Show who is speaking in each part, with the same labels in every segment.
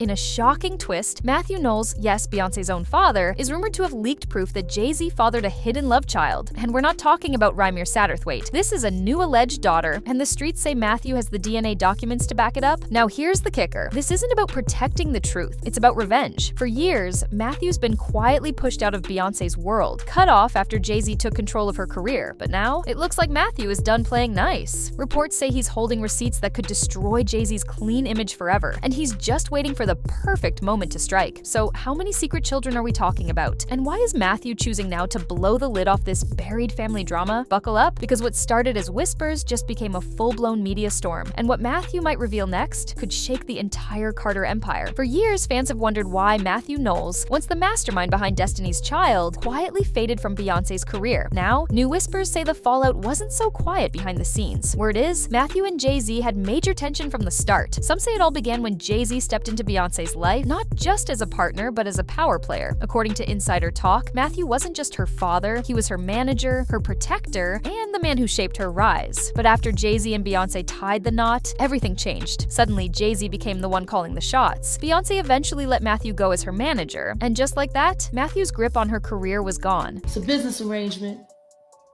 Speaker 1: In a shocking twist, Mathew Knowles, yes, Beyoncé's own father, is rumored to have leaked proof that Jay-Z fathered a hidden love child. And we're not talking about Rymir Satterthwaite. This is a new alleged daughter, and the streets say Mathew has the DNA documents to back it up. Now here's the kicker. This isn't about protecting the truth, it's about revenge. For years, Mathew's been quietly pushed out of Beyoncé's world, cut off after Jay-Z took control of her career. But now, it looks like Mathew is done playing nice. Reports say he's holding receipts that could destroy Jay-Z's clean image forever, and he's just waiting for the perfect moment to strike. So how many secret children are we talking about? And why is Mathew choosing now to blow the lid off this buried family drama? Buckle up, because what started as whispers just became a full-blown media storm. And what Mathew might reveal next could shake the entire Carter empire. For years, fans have wondered why Mathew Knowles, once the mastermind behind Destiny's Child, quietly faded from Beyoncé's career. Now, new whispers say the fallout wasn't so quiet behind the scenes. Word is, Mathew and Jay-Z had major tension from the start. Some say it all began when Jay-Z stepped into Beyoncé's life, not just as a partner, but as a power player. According to insider talk, Mathew wasn't just her father, he was her manager, her protector, and the man who shaped her rise. But after Jay-Z and Beyoncé tied the knot, everything changed. Suddenly, Jay-Z became the one calling the shots. Beyoncé eventually let Mathew go as her manager, and just like that, Mathew's grip on her career was gone.
Speaker 2: It's a business arrangement.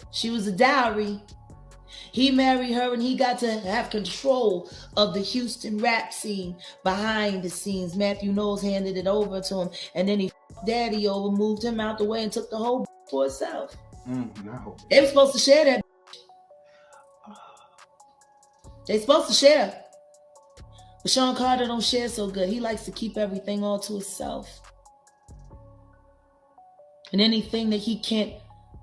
Speaker 2: She was a dowry. He married her and he got to have control of the Houston rap scene behind the scenes. Mathew Knowles handed it over to him, and then he daddy over, moved him out the way, and took the whole for himself.
Speaker 3: No.
Speaker 2: They were supposed to share that. They supposed to share. But Sean Carter don't share so good. He likes to keep everything all to himself. And anything that he can't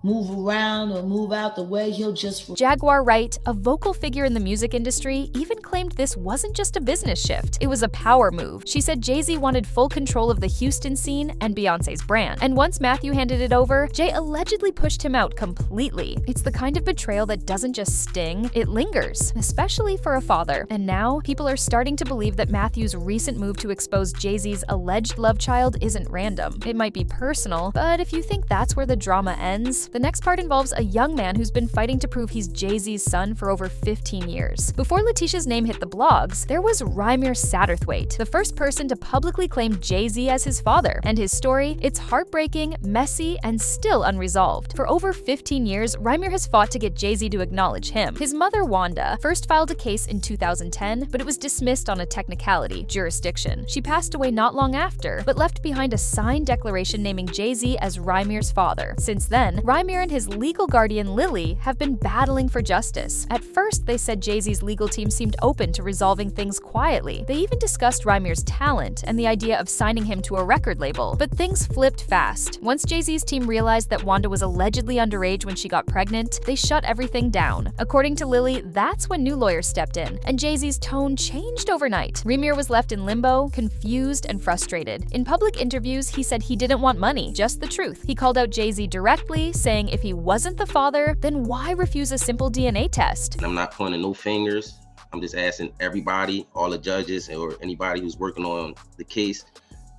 Speaker 2: move around or move out the way, he'll just...
Speaker 1: Jaguar Wright, a vocal figure in the music industry, even claimed this wasn't just a business shift, it was a power move. She said Jay-Z wanted full control of the Houston scene and Beyoncé's brand. And once Mathew handed it over, Jay allegedly pushed him out completely. It's the kind of betrayal that doesn't just sting, it lingers, especially for a father. And now, people are starting to believe that Mathew's recent move to expose Jay-Z's alleged love child isn't random. It might be personal, but if you think that's where the drama ends, the next part involves a young man who's been fighting to prove he's Jay-Z's son for over 15 years. Before Letitia's name hit the blogs, there was Rymir Satterthwaite, the first person to publicly claim Jay-Z as his father. And his story, it's heartbreaking, messy, and still unresolved. For over 15 years, Rymir has fought to get Jay-Z to acknowledge him. His mother, Wanda, first filed a case in 2010, but it was dismissed on a technicality, jurisdiction. She passed away not long after, but left behind a signed declaration naming Jay-Z as Rymir's father. Since then, Rymir and his legal guardian, Lily, have been battling for justice. At first, they said Jay-Z's legal team seemed open to resolving things quietly. They even discussed Rymir's talent and the idea of signing him to a record label. But things flipped fast. Once Jay-Z's team realized that Wanda was allegedly underage when she got pregnant, they shut everything down. According to Lily, that's when new lawyers stepped in, and Jay-Z's tone changed overnight. Rymir was left in limbo, confused and frustrated. In public interviews, he said he didn't want money, just the truth. He called out Jay-Z directly, saying if he wasn't the father, then why refuse a simple DNA test?
Speaker 4: I'm not pointing no fingers. I'm just asking everybody, all the judges or anybody who's working on the case,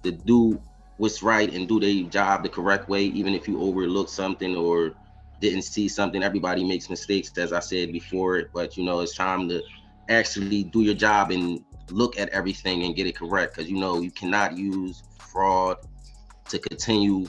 Speaker 4: to do what's right and do their job the correct way. Even if you overlook something or didn't see something, everybody makes mistakes, as I said before, but you know, it's time to actually do your job and look at everything and get it correct, because you know, you cannot use fraud to continue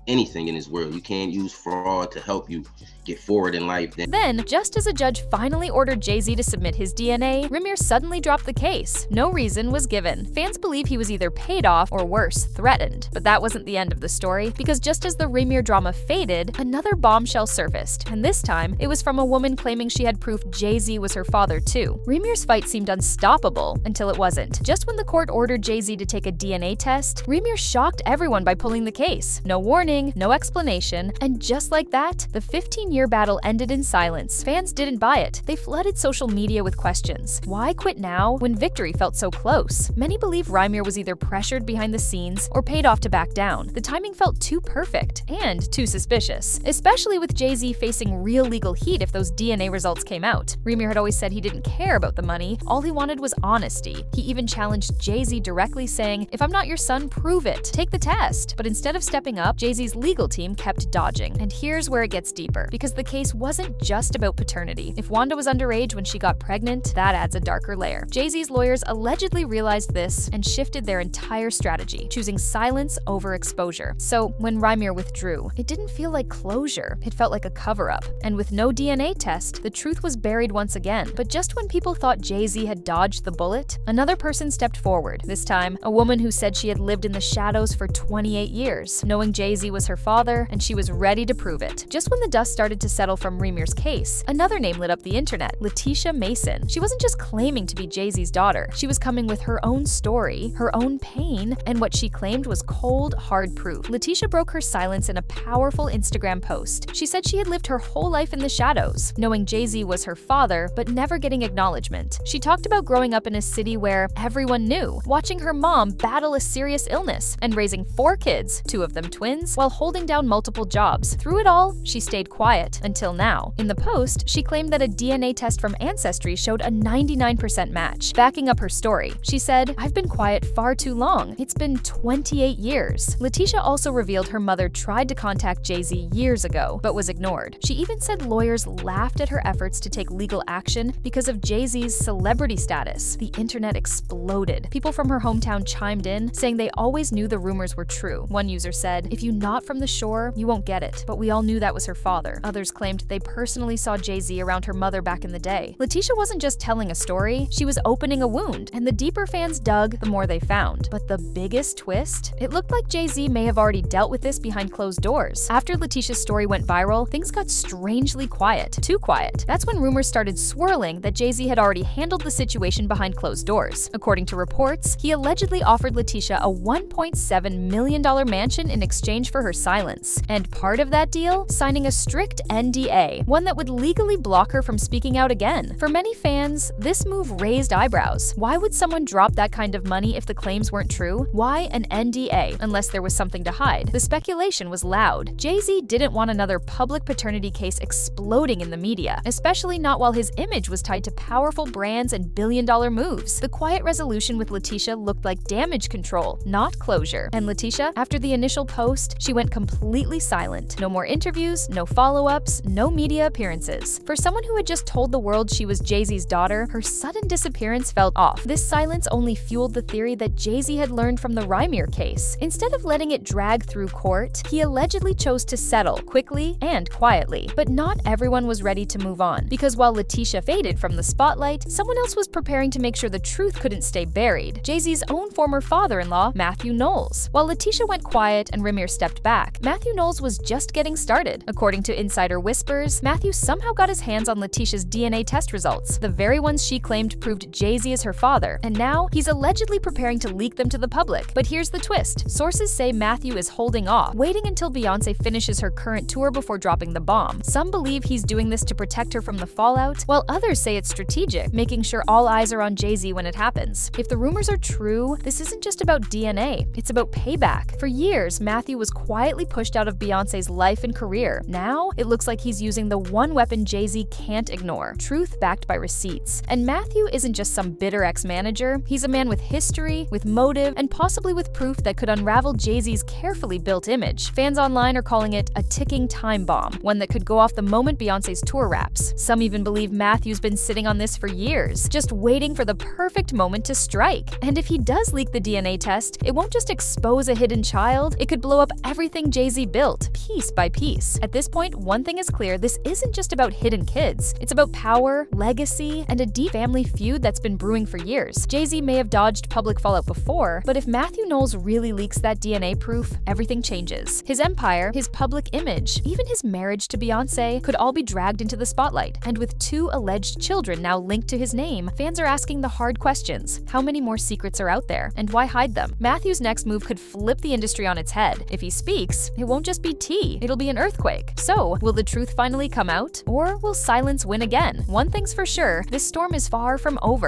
Speaker 4: anything in this world. You can't use fraud to help you get forward in life.
Speaker 1: Then, just as a judge finally ordered Jay-Z to submit his DNA, Rymir suddenly dropped the case. No reason was given. Fans believe he was either paid off or worse, threatened. But that wasn't the end of the story, because just as the Rymir drama faded, another bombshell surfaced, and this time, it was from a woman claiming she had proof Jay-Z was her father too. Rymir's fight seemed unstoppable until it wasn't. Just when the court ordered Jay-Z to take a DNA test, Rymir shocked everyone by pulling the case. No warning, no explanation, and just like that, the 15-year battle ended in silence. Fans didn't buy it. They flooded social media with questions. Why quit now when victory felt so close? Many believe Rymir was either pressured behind the scenes or paid off to back down. The timing felt too perfect and too suspicious, especially with Jay-Z facing real legal heat if those DNA results came out. Rymir had always said he didn't care about the money, all he wanted was honesty. He even challenged Jay-Z directly, saying, "If I'm not your son, prove it. Take the test." But instead of stepping up, Jay-Z's legal team kept dodging. And here's where it gets deeper, because because the case wasn't just about paternity. If Wanda was underage when she got pregnant, that adds a darker layer. Jay-Z's lawyers allegedly realized this and shifted their entire strategy, choosing silence over exposure. So when Rymir withdrew, it didn't feel like closure. It felt like a cover-up. And with no DNA test, the truth was buried once again. But just when people thought Jay-Z had dodged the bullet, another person stepped forward. This time, a woman who said she had lived in the shadows for 28 years, knowing Jay-Z was her father, and she was ready to prove it. Just when the dust started to settle from Rymir's case, another name lit up the internet, Letitia Mason. She wasn't just claiming to be Jay-Z's daughter. She was coming with her own story, her own pain, and what she claimed was cold, hard proof. Letitia broke her silence in a powerful Instagram post. She said she had lived her whole life in the shadows, knowing Jay-Z was her father, but never getting acknowledgement. She talked about growing up in a city where everyone knew, watching her mom battle a serious illness, and raising 4 kids, 2 of them twins, while holding down multiple jobs. Through it all, she stayed quiet, until now. In the post, she claimed that a DNA test from Ancestry showed a 99% match, backing up her story. She said, "I've been quiet far too long. It's been 28 years. Letitia also revealed her mother tried to contact Jay-Z years ago, but was ignored. She even said lawyers laughed at her efforts to take legal action because of Jay-Z's celebrity status. The internet exploded. People from her hometown chimed in, saying they always knew the rumors were true. One user said, "If you're not from the shore, you won't get it, but we all knew that was her father." Others claimed they personally saw Jay-Z around her mother back in the day. Letitia wasn't just telling a story, she was opening a wound, and the deeper fans dug, the more they found. But the biggest twist? It looked like Jay-Z may have already dealt with this behind closed doors. After Letitia's story went viral, things got strangely quiet. Too quiet. That's when rumors started swirling that Jay-Z had already handled the situation behind closed doors. According to reports, he allegedly offered Letitia a $1.7 million mansion in exchange for her silence. And part of that deal? Signing a strict NDA, one that would legally block her from speaking out again. For many fans, this move raised eyebrows. Why would someone drop that kind of money if the claims weren't true? Why an NDA, unless there was something to hide? The speculation was loud. Jay-Z didn't want another public paternity case exploding in the media, especially not while his image was tied to powerful brands and billion-dollar moves. The quiet resolution with Letitia looked like damage control, not closure. And Letitia, after the initial post, she went completely silent. No more interviews, no follow-ups, no media appearances. For someone who had just told the world she was Jay-Z's daughter, her sudden disappearance felt off. This silence only fueled the theory that Jay-Z had learned from the Rymir case. Instead of letting it drag through court, he allegedly chose to settle quickly and quietly. But not everyone was ready to move on, because while Letitia faded from the spotlight, someone else was preparing to make sure the truth couldn't stay buried. Jay-Z's own former father-in-law, Mathew Knowles. While Letitia went quiet and Rymir stepped back, Mathew Knowles was just getting started. According to insider whispers, Mathew somehow got his hands on Letitia's DNA test results, the very ones she claimed proved Jay-Z is her father, and now he's allegedly preparing to leak them to the public. But here's the twist. Sources say Mathew is holding off, waiting until Beyoncé finishes her current tour before dropping the bomb. Some believe he's doing this to protect her from the fallout, while others say it's strategic, making sure all eyes are on Jay-Z when it happens. If the rumors are true, this isn't just about DNA, it's about payback. For years, Mathew was quietly pushed out of Beyoncé's life and career. Now, it looks like he's using the one weapon Jay-Z can't ignore, truth backed by receipts. And Mathew isn't just some bitter ex-manager, he's a man with history, with motive, and possibly with proof that could unravel Jay-Z's carefully built image. Fans online are calling it a ticking time bomb, one that could go off the moment Beyoncé's tour wraps. Some even believe Mathew's been sitting on this for years, just waiting for the perfect moment to strike. And if he does leak the DNA test, it won't just expose a hidden child, it could blow up everything Jay-Z built, piece by piece. At this point, one thing is clear, this isn't just about hidden kids. It's about power, legacy, and a deep family feud that's been brewing for years. Jay-Z may have dodged public fallout before, but if Mathew Knowles really leaks that DNA proof, everything changes. His empire, his public image, even his marriage to Beyoncé could all be dragged into the spotlight. And with 2 alleged children now linked to his name, fans are asking the hard questions. How many more secrets are out there, and why hide them? Mathew's next move could flip the industry on its head. If he speaks, it won't just be tea, it'll be an earthquake. So, will the truth finally come out, or will silence win again? One thing's for sure, this storm is far from over.